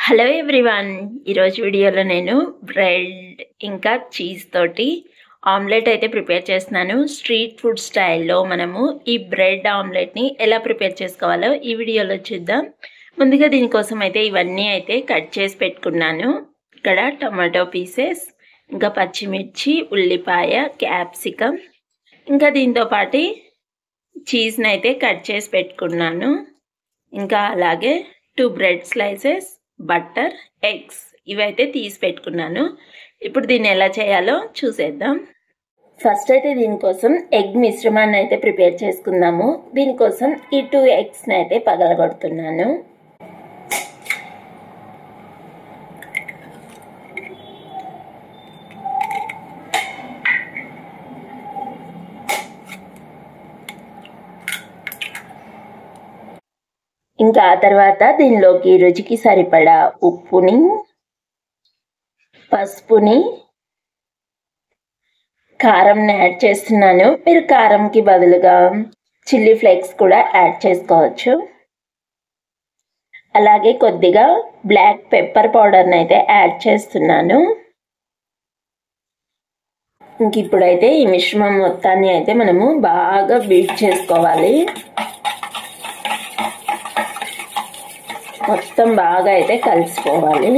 Hello everyone, ఈరోజు వీడియోలో నేను బ్రెడ్ ఇంకా చీజ్ తోటి ఆమ్లెట్ అయితే ప్రిపేర్ చేస్తున్నాను. స్ట్రీట్ ఫుడ్ స్టైల్లో మనము ఈ బ్రెడ్ ఆమ్లెట్ని ఎలా ప్రిపేర్ చేసుకోవాలో ఈ వీడియోలో చూద్దాం. ముందుగా దీనికోసం అయితే ఇవన్నీ అయితే కట్ చేసి పెట్టుకున్నాను. ఇక్కడ టమాటో పీసెస్, ఇంకా పచ్చిమిర్చి, ఉల్లిపాయ, క్యాప్సికమ్, ఇంకా దీంతో పాటు చీజ్ని అయితే కట్ చేసి పెట్టుకున్నాను. ఇంకా అలాగే 2 బ్రెడ్ స్లైసెస్, బటర్, ఎగ్స్ ఇవైతే తీసి పెట్టుకున్నాను. ఇప్పుడు దీన్ని ఎలా చేయాలో చూసేద్దాం. ఫస్ట్ అయితే దీనికోసం ఎగ్ మిశ్రమాన్ని అయితే ప్రిపేర్ చేసుకుందాము. దీనికోసం ఈ 2 ఎగ్స్ని అయితే పగలగొడుతున్నాను. ఇంకా ఆ తర్వాత దీనిలోకి రుచికి సరిపడా ఉప్పుని, పసుపుని, కారంని యాడ్ చేస్తున్నాను. మీరు కారంకి బదులుగా చిల్లీ ఫ్లేక్స్ కూడా యాడ్ చేసుకోవచ్చు. అలాగే కొద్దిగా బ్లాక్ పెప్పర్ పౌడర్ని అయితే యాడ్ చేస్తున్నాను. ఇంక ఇప్పుడైతే ఈ మిశ్రమం మొత్తాన్ని అయితే మనము బాగా బీట్ చేసుకోవాలి. మొత్తం బాగా అయితే కలిసిపోవాలి.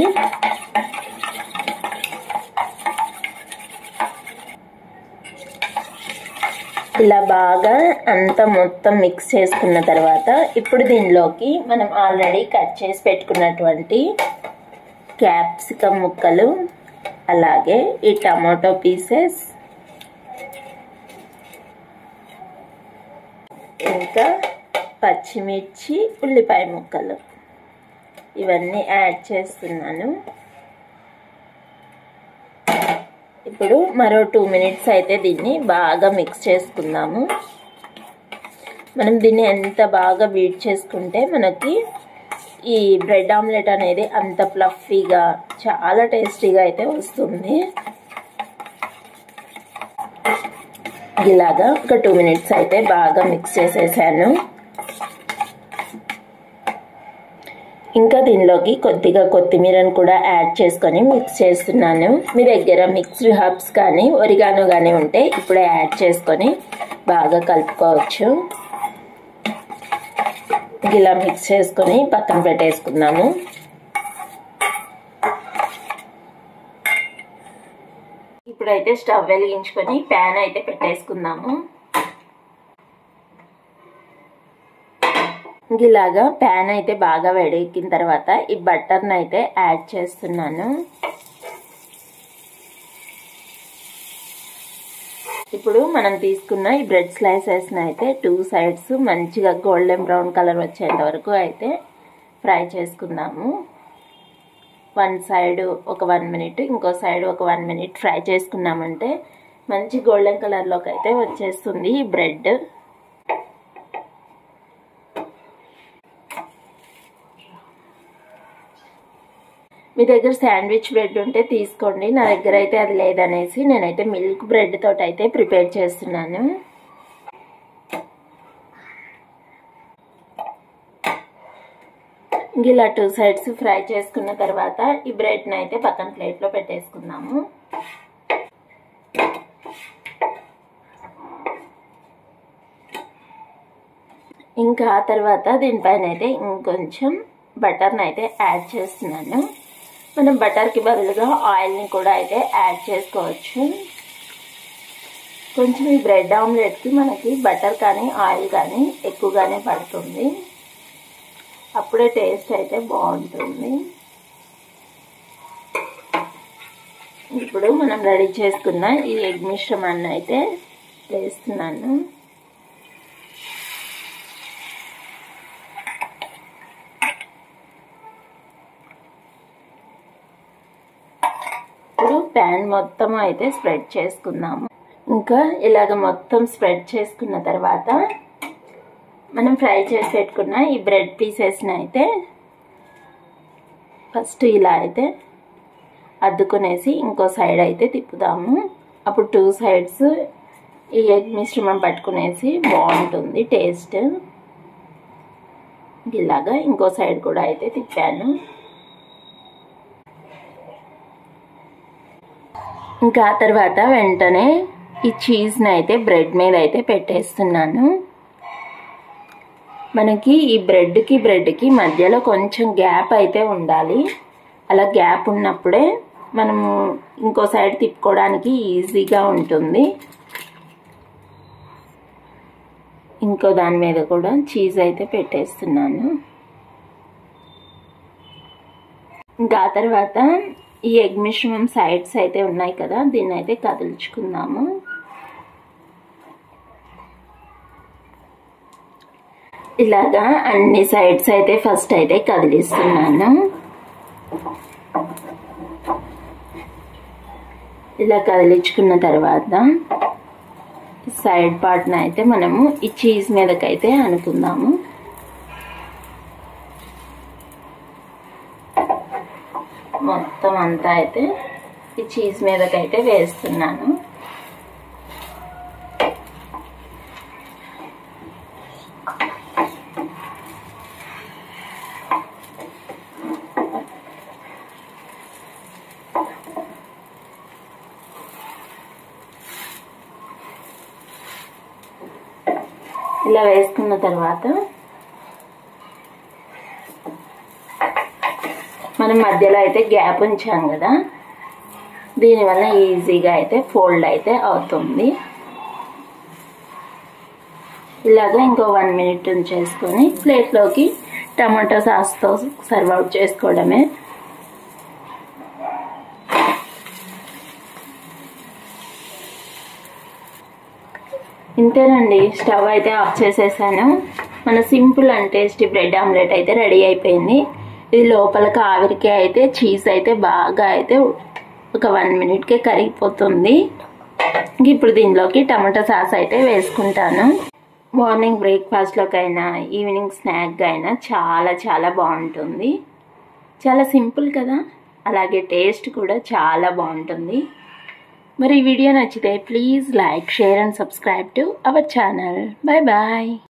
ఇలా బాగా అంతా మొత్తం మిక్స్ చేసుకున్న తర్వాత ఇప్పుడు దీనిలోకి మనం ఆల్రెడీ కట్ చేసి పెట్టుకున్నటువంటి క్యాప్సికమ్ ముక్కలు, అలాగే ఈ టమాటో పీసెస్, ఇంకా పచ్చిమిర్చి, ఉల్లిపాయ ముక్కలు ఇవన్నీ యాడ్ చేస్తున్నాను. ఇప్పుడు మరో 2 మినిట్స్ అయితే దీన్ని బాగా మిక్స్ చేసుకుందాము. మనం దీన్ని ఎంత బాగా బీట్ చేసుకుంటే మనకి ఈ బ్రెడ్ ఆమ్లెట్ అనేది అంత ఫ్లఫీగా చాలా టేస్టీగా అయితే వస్తుంది. ఇలాగా ఒక 2 మినిట్స్ అయితే బాగా మిక్స్ చేసేసాను. ఇంకా దీనిలోకి కొద్దిగా కొత్తిమీరను కూడా యాడ్ చేసుకొని మిక్స్ చేస్తున్నాను. మీ దగ్గర మిక్స్డ్ హర్బ్స్ కానీ ఒరిగానో కానీ ఉంటే ఇప్పుడే యాడ్ చేసుకొని బాగా కలుపుకోవచ్చు. ఇలా మిక్స్ చేసుకొని పక్కన పెట్టేసుకున్నాము. ఇప్పుడైతే స్టవ్ వెలిగించుకొని ప్యాన్ అయితే పెట్టేసుకుందాము. ఇలాగా ప్యాన్ అయితే బాగా వేడెక్కిన తర్వాత ఈ బటర్ని అయితే యాడ్ చేస్తున్నాను. ఇప్పుడు మనం తీసుకున్న ఈ బ్రెడ్ స్లైసెస్ని అయితే 2 సైడ్స్ మంచిగా గోల్డెన్ బ్రౌన్ కలర్ వచ్చేంత వరకు అయితే ఫ్రై చేసుకుందాము. 1 సైడ్ ఒక 1 మినిట్, ఇంకో సైడ్ ఒక 1 మినిట్ ఫ్రై చేసుకున్నామంటే మంచి గోల్డెన్ కలర్లోకి అయితే వచ్చేస్తుంది ఈ బ్రెడ్. మీ దగ్గర శాండ్విచ్ బ్రెడ్ ఉంటే తీసుకోండి. నా దగ్గర అయితే అది లేదనేసి నేనైతే మిల్క్ బ్రెడ్ తోటి అయితే ప్రిపేర్ చేస్తున్నాను. ఇలా 2 సైడ్స్ ఫ్రై చేసుకున్న తర్వాత ఈ బ్రెడ్ని అయితే పక్కన ప్లేట్లో పెట్టేసుకుందాము. ఇంకా ఆ తర్వాత దీనిపైన అయితే ఇంకొంచెం బటర్ని అయితే యాడ్ చేస్తున్నాను. మనం బటర్కి బదులుగా ఆయిల్ని కూడా అయితే యాడ్ చేసుకోవచ్చు. కొంచెం ఈ బ్రెడ్ ఆమ్లెట్కి మనకి బటర్ కానీ ఆయిల్ కానీ ఎక్కువగానే పడుతుంది. అప్పుడే టేస్ట్ అయితే బాగుంటుంది. ఇప్పుడు మనం రెడీ చేసుకున్న ఈ ఎగ్ మిశ్రమాన్ని అయితే వేస్తున్నాను. ప్యాన్ మొత్తం అయితే స్ప్రెడ్ చేసుకుందాము. ఇంకా ఇలాగ మొత్తం స్ప్రెడ్ చేసుకున్న తర్వాత మనం ఫ్రై చేసి పెట్టుకున్న ఈ బ్రెడ్ పీసెస్ని అయితే ఫస్ట్ ఇలా అయితే అద్దుకునేసి ఇంకో సైడ్ అయితే తిప్పుదాము. అప్పుడు 2 సైడ్స్ ఈ ఎగ్ మిశ్రమం పట్టుకునేసి బాగుంటుంది టేస్ట్. ఇలాగా ఇంకో సైడ్ కూడా అయితే తిప్పాను. ఇంకా ఆ తర్వాత వెంటనే ఈ చీజ్ని అయితే బ్రెడ్ మీద అయితే పెట్టేస్తున్నాను. మనకి ఈ బ్రెడ్కి మధ్యలో కొంచెం గ్యాప్ అయితే ఉండాలి. అలా గ్యాప్ ఉన్నప్పుడే మనము ఇంకో సైడ్ తిప్పుకోవడానికి ఈజీగా ఉంటుంది. ఇంకో దాని మీద కూడా చీజ్ అయితే పెట్టేస్తున్నాను. ఇంకా ఆ తర్వాత ఈ ఎగ్ మిశ్రమం సైడ్స్ అయితే ఉన్నాయి కదా, దీన్ని అయితే కదిలించుకుందాము. ఇలాగా అన్ని సైడ్స్ అయితే ఫస్ట్ అయితే కదిలిస్తున్నాను. ఇలా కదిలించుకున్న తర్వాత సైడ్ పార్ట్ని అయితే మనము ఈ చీజ్ మీదకైతే అనుకుందాము. మొత్తం అంతా అయితే ఈ చీజ్ మీదకైతే వేస్తున్నాను. ఇలా వేసుకున్న తర్వాత మనం మధ్యలో అయితే గ్యాప్ ఉంచాం కదా, దీనివల్ల ఈజీగా అయితే ఫోల్డ్ అయితే అవుతుంది. ఇలాగా ఇంకో 1 మినిట్ ఉంచేసుకొని ప్లేట్లోకి టమాటో సాస్తో సర్వ్ అవుట్ చేసుకోవడమే. ఇంతేనండి, స్టవ్ అయితే ఆఫ్ చేసేసాను. మన simple and tasty bread omelette అయితే రెడీ అయిపోయింది. ఇది లోపలికి ఆవిరికి అయితే చీజ్ అయితే బాగా అయితే ఒక 1 మినిట్కే కరిగిపోతుంది. ఇప్పుడు దీనిలోకి టమాటో సాస్ అయితే వేసుకుంటాను. మార్నింగ్ బ్రేక్ఫాస్ట్లోకైనా ఈవినింగ్ స్నాక్గా అయినా చాలా చాలా బాగుంటుంది. చాలా సింపుల్ కదా, అలాగే టేస్ట్ కూడా చాలా బాగుంటుంది. మరి ఈ వీడియో నచ్చితే please like, share and subscribe to our channel. Bye bye.